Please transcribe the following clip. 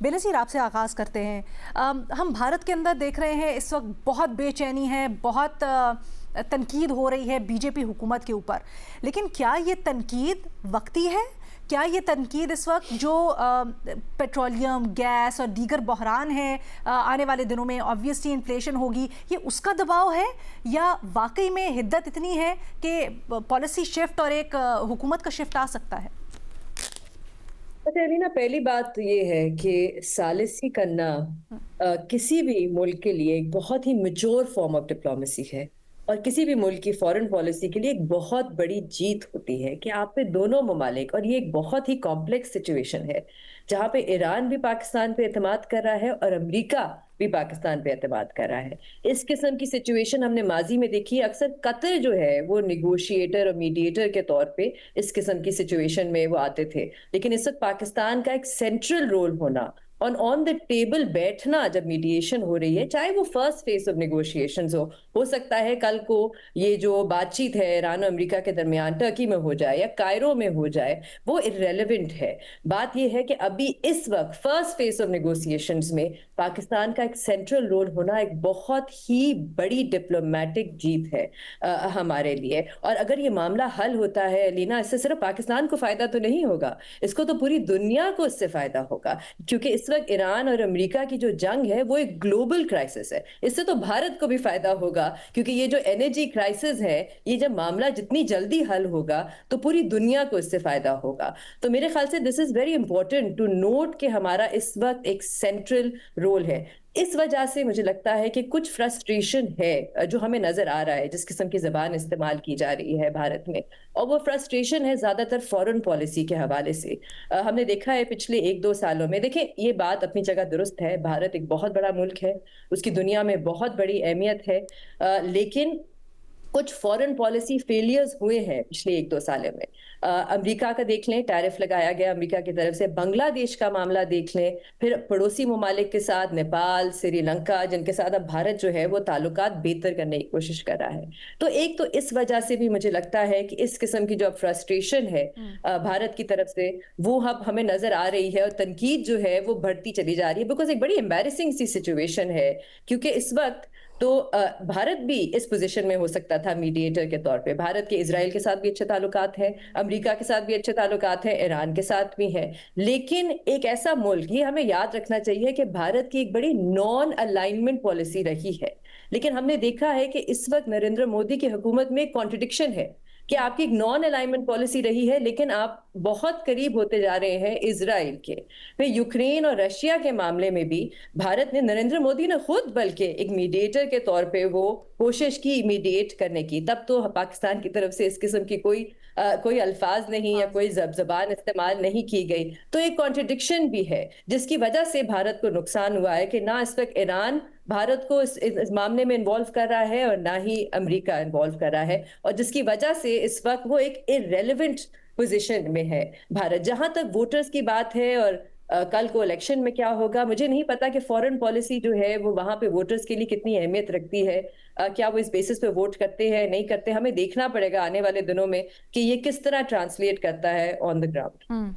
बेनज़ीर, आपसे आगाज़ करते हैं। हम भारत के अंदर देख रहे हैं इस वक्त बहुत बेचैनी है, बहुत तनकीद हो रही है बीजेपी हुकूमत के ऊपर। लेकिन क्या ये तनकीद वक्ती है? क्या ये तनकीद इस वक्त जो पेट्रोलियम, गैस और दीगर बहरान है आने वाले दिनों में ऑब्वियसली इन्फ्लेशन होगी, ये उसका दबाव है, या वाकई में हिद्दत इतनी है कि पॉलिसी शिफ्ट और एक हुकूमत का शिफ्ट आ सकता है? अच्छा अलीना, पहली बात तो ये है कि सालिसी करना किसी भी मुल्क के लिए एक बहुत ही मैच्योर फॉर्म ऑफ डिप्लोमेसी है। और किसी भी मुल्क की फॉरेन पॉलिसी के लिए एक बहुत बड़ी जीत होती है कि आप पे दोनों ममालिक, और ये एक बहुत ही कॉम्प्लेक्स सिचुएशन है जहाँ पे ईरान भी पाकिस्तान पे एतमाद कर रहा है और अमेरिका भी पाकिस्तान पे एतमाद कर रहा है। इस किस्म की सिचुएशन हमने माजी में देखी है। अक्सर कतर जो है वो निगोशिएटर और मीडिएटर के तौर पे इस किस्म की सिचुएशन में वो आते थे, लेकिन इस वक्त पाकिस्तान का एक सेंट्रल रोल होना और ऑन द टेबल बैठना जब मीडिएशन हो रही है, चाहे वो फर्स्ट फेज ऑफ निगोशिएशंस हो सकता है कल को ये जो बातचीत है ईरान और अमेरिका के दरमियान टर्की में हो जाए या कायरो में हो जाए, वो इररेलेवेंट है। बात ये है कि अभी इस वक्त फर्स्ट फेज ऑफ निगोशिएशंस में पाकिस्तान का एक सेंट्रल रोल होना एक बहुत ही बड़ी डिप्लोमेटिक जीत है हमारे लिए। और अगर ये मामला हल होता है लीना, इससे सिर्फ पाकिस्तान को फायदा तो नहीं होगा, इसको तो पूरी दुनिया को इससे फायदा होगा, क्योंकि इस वक्त ईरान और अमेरिका की जो जंग है वो एक ग्लोबल क्राइसिस है। इससे तो भारत को भी फायदा होगा, क्योंकि ये जो एनर्जी क्राइसिस है, ये जब मामला जितनी जल्दी हल होगा तो पूरी दुनिया को इससे फायदा होगा। तो मेरे ख्याल से this is very important to note कि हमारा इस वक्त एक सेंट्रल रोल है। इस वजह से मुझे लगता है कि कुछ फ्रस्ट्रेशन है जो हमें नजर आ रहा है, जिस किस्म की जबान इस्तेमाल की जा रही है भारत में, और वो फ्रस्ट्रेशन है ज्यादातर फॉरेन पॉलिसी के हवाले से। हमने देखा है पिछले 1-2 सालों में, देखें ये बात अपनी जगह दुरुस्त है, भारत एक बहुत बड़ा मुल्क है, उसकी दुनिया में बहुत बड़ी अहमियत है, लेकिन कुछ फॉरेन पॉलिसी फेलियर्स हुए हैं पिछले 1-2 सालों में। अमेरिका का देख लें, टैरिफ लगाया गया अमेरिका की तरफ से। बांग्लादेश का मामला देख लें, फिर पड़ोसी ममालिक के साथ नेपाल, श्रीलंका, जिनके साथ अब भारत जो है वो ताल्लुकात बेहतर करने की कोशिश कर रहा है। तो एक तो इस वजह से भी मुझे लगता है कि इस किस्म की जो फ्रस्ट्रेशन है भारत की तरफ से, वो अब हमें नजर आ रही है, और तनकीद जो है वो बढ़ती चली जा रही है, बिकॉज एक बड़ी एम्बैरेसिंग सी सिचुएशन है। क्योंकि इस वक्त तो भारत भी इस पोजीशन में हो सकता था मीडिएटर के तौर पे। भारत के इजराइल के साथ भी अच्छे ताल्लुकात हैं, अमेरिका के साथ भी अच्छे ताल्लुकात हैं, ईरान के साथ भी हैं। लेकिन एक ऐसा मुल्क, ये हमें याद रखना चाहिए कि भारत की एक बड़ी नॉन अलाइनमेंट पॉलिसी रही है, लेकिन हमने देखा है कि इस वक्त नरेंद्र मोदी की हुकूमत में कॉन्ट्रडिक्शन है कि आपकी एक नॉन अलाइनमेंट पॉलिसी रही है, लेकिन आप बहुत करीब होते जा रहे हैं इजराइल के। फिर यूक्रेन और रशिया के मामले में भी भारत ने, नरेंद्र मोदी ने खुद बल्कि एक मीडिएटर के तौर पे वो कोशिश की मीडिएट करने की, तब तो पाकिस्तान की तरफ से इस किस्म की कोई अल्फाज नहीं या कोई जबान इस्तेमाल नहीं की गई। तो एक कॉन्ट्रडिक्शन भी है, जिसकी वजह से भारत को नुकसान हुआ है कि ना इस वक्त ईरान भारत को इस मामले में इन्वॉल्व कर रहा है और ना ही अमेरिका इन्वॉल्व कर रहा है, और जिसकी वजह से इस वक्त वो एक इररेलेवेंट पोजीशन में है भारत। जहां तक वोटर्स की बात है और कल को इलेक्शन में क्या होगा, मुझे नहीं पता कि फॉरेन पॉलिसी जो है वो वहां पे वोटर्स के लिए कितनी अहमियत रखती है। क्या वो इस बेसिस पे वोट करते हैं, नहीं करते, हमें देखना पड़ेगा आने वाले दिनों में कि ये किस तरह ट्रांसलेट करता है ऑन द ग्राउंड।